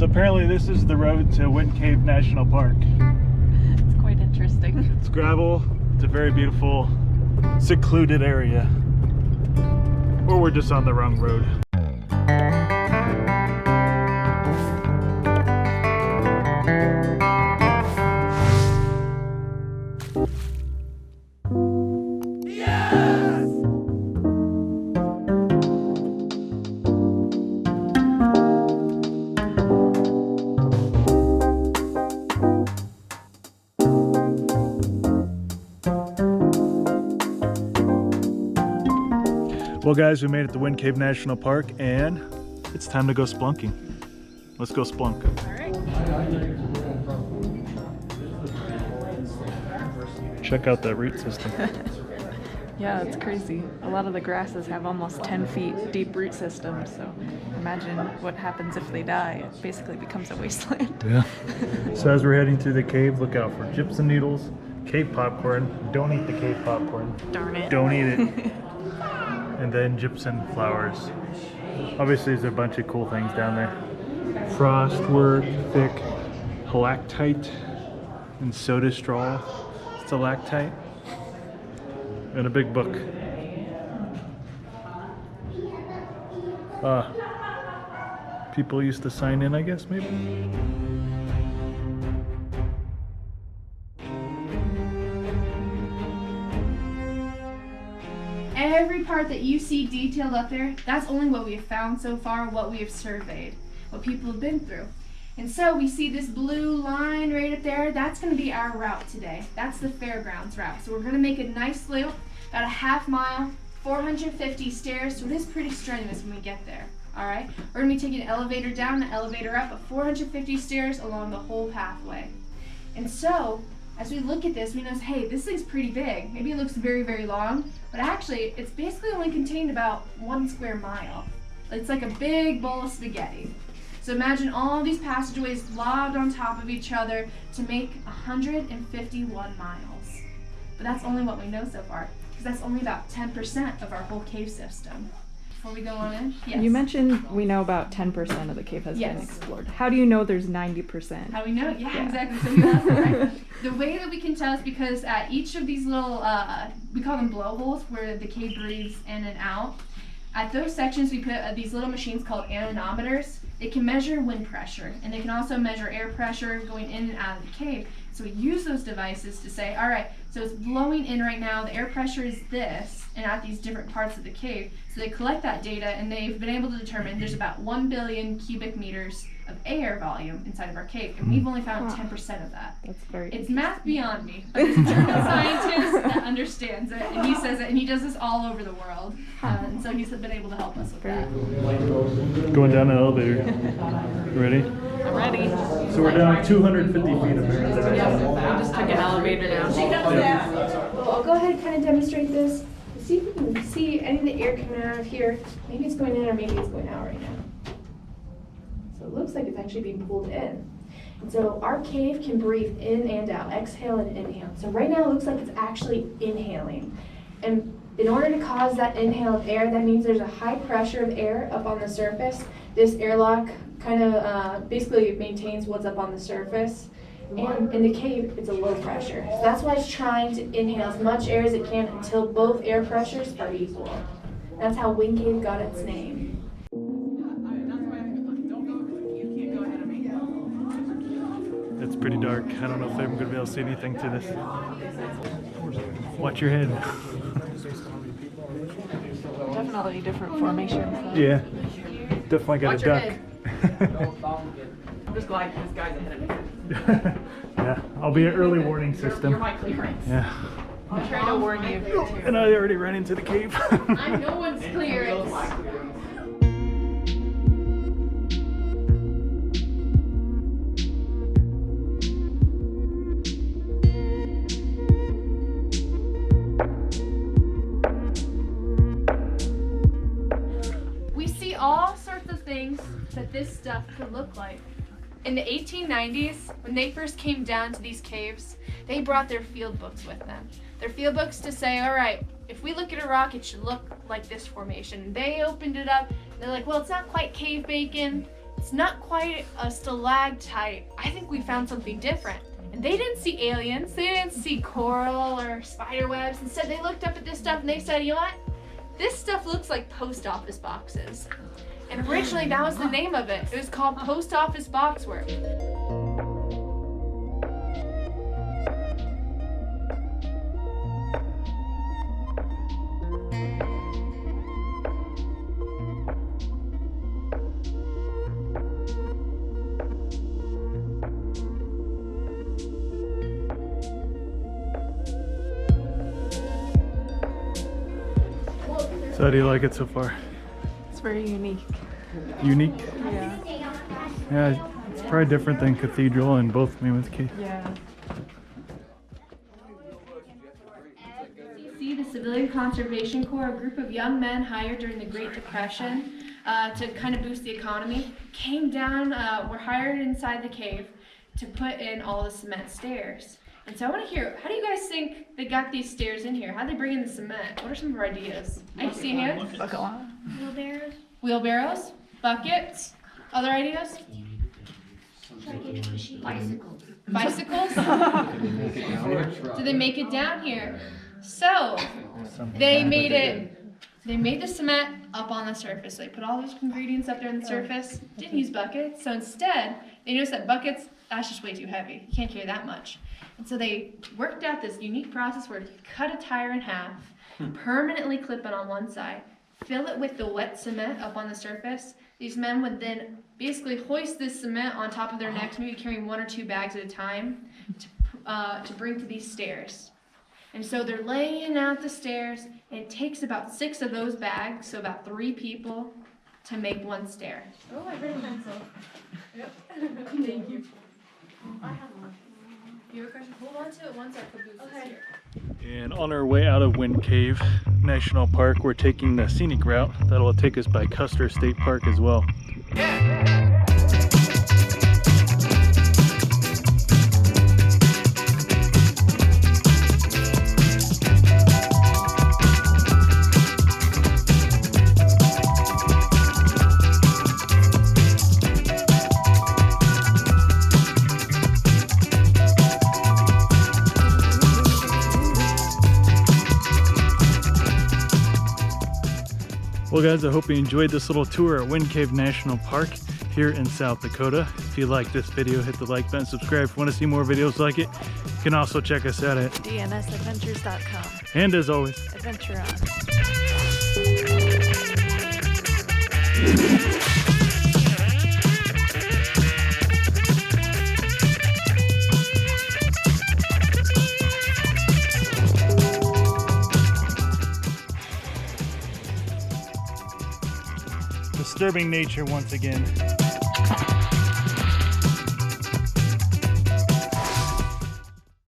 So apparently this is the road to Wind Cave National Park. It's quite interesting. It's gravel. It's a very beautiful, secluded area. Or we're just on the wrong road. Well guys, we made it to Wind Cave National Park and it's time to go spelunking. Let's go spelunk. Alright. Check out that root system. Yeah, it's crazy. A lot of the grasses have almost 10 feet deep root systems, so imagine what happens if they die. It basically becomes a wasteland. Yeah. So as we're heading through the cave, look out for gypsum needles, cave popcorn. Don't eat the cave popcorn. Darn it. Don't eat it. And then gypsum flowers. Obviously there's a bunch of cool things down there. Frost work, thick halactite and soda straw stalactite. And a big book. People used to sign in, I guess, maybe? Every part that you see detailed up there, that's only what we have found so far, what we have surveyed, what people have been through. And so we see this blue line right up there, that's going to be our route today. That's the Fairgrounds route. So we're going to make a nice loop, about a half mile, 450 stairs, so it is pretty strenuous when we get there. Alright, we're going to be taking an elevator down, an elevator up, 450 stairs along the whole pathway. And so, as we look at this, we notice, hey, this thing's pretty big. Maybe it looks very, very long, but actually, it's basically only contained about 1 square mile. It's like a big bowl of spaghetti. So imagine all these passageways lobbed on top of each other to make 151 miles. But that's only what we know so far, because that's only about 10% of our whole cave system. Before we go on in, yes. You mentioned we know about 10% of the cave has been explored. How do you know there's 90%? How do we know? Yeah, exactly. So we asked, right? The way that we can tell is because at each of these little, we call them blowholes, where the cave breathes in and out. At those sections, we put these little machines called anemometers. They can measure wind pressure, and they can also measure air pressure going in and out of the cave. So we use those devices to say, all right, so it's blowing in right now, the air pressure is this, and at these different parts of the cave. So they collect that data, and they've been able to determine there's about 1 billion cubic meters of air volume inside of our cave, and we've only found 10% of that. That's very It's math beyond me. But there's a German scientist that understands it, and he says it, and he does this all over the world. And so he's been able to help us with that. Going down the elevator. Ready? I'm ready. So we're down 250 feet of air. Yeah, I just took an elevator down. Well, I'll go ahead and kind of demonstrate this. See if we can see any of the air coming out of here. Maybe it's going in or maybe it's going out right now. So it looks like it's actually being pulled in. And so our cave can breathe in and out, exhale and inhale. So right now it looks like it's actually inhaling. And in order to cause that inhale of air, that means there's a high pressure of air up on the surface. This airlock kind of basically maintains what's up on the surface. And in the cave, it's a low pressure. So that's why it's trying to inhale as much air as it can until both air pressures are equal. That's how Wind Cave got its name. It's pretty dark. I don't know if I'm going to be able to see anything to this. Watch your head. Definitely different formations, though. Yeah. Definitely got Watch a your duck. head. I'm just glad this guy's ahead of me. Yeah, I'll be an early warning system. You're my clearance. Yeah. I'm trying to warn you too. And I already ran into the cave. I'm no one's clearance. We see all sorts of things that this stuff could look like. In the 1890s, when they first came down to these caves, they brought their field books with them. Their field books to say, all right, if we look at a rock, it should look like this formation. They opened it up, and they're like, well, it's not quite cave bacon. It's not quite a stalactite. I think we found something different. And they didn't see aliens, they didn't see coral or spider webs. Instead, they looked up at this stuff and they said, you know what? This stuff looks like post office boxes. And originally that was the name of it. It was called post office boxwork. So how do you like it so far? It's very unique. Unique? Yeah. Yeah, it's probably different than Cathedral and both Mammoth Cave. Yeah. See, the Civilian Conservation Corps, a group of young men hired during the Great Depression to kind of boost the economy, came down, were hired inside the cave to put in all the cement stairs. And so I want to hear, how do you guys think they got these stairs in here? How did they bring in the cement? What are some of our ideas? I see a hand. Wheelbarrows. Wheelbarrows, buckets, other ideas? Bicycles. Bicycles? Do they make it down here? So they made the cement up on the surface. So they put all those ingredients up there on the surface. Didn't use buckets. So instead, they noticed that buckets, that's just way too heavy. You can't carry that much. And so they worked out this unique process where you cut a tire in half, permanently clip it on one side, fill it with the wet cement up on the surface. These men would then basically hoist this cement on top of their necks, maybe carrying 1 or 2 bags at a time, to bring to these stairs. And so they're laying out the stairs, and it takes about 6 of those bags, so about 3 people, to make one stair. Oh, I read a pencil. Yep. Thank you. I have one. You have a question? Hold on to it once our caboose is here. And on our way out of Wind Cave National Park, we're taking the scenic route that'll take us by Custer State Park as well. Well guys, I hope you enjoyed this little tour at Wind Cave National Park here in South Dakota. If you like this video, hit the like button, subscribe if you want to see more videos like it. You can also check us out at DnSAdventures.com. And as always, Adventure on. disturbing nature once again.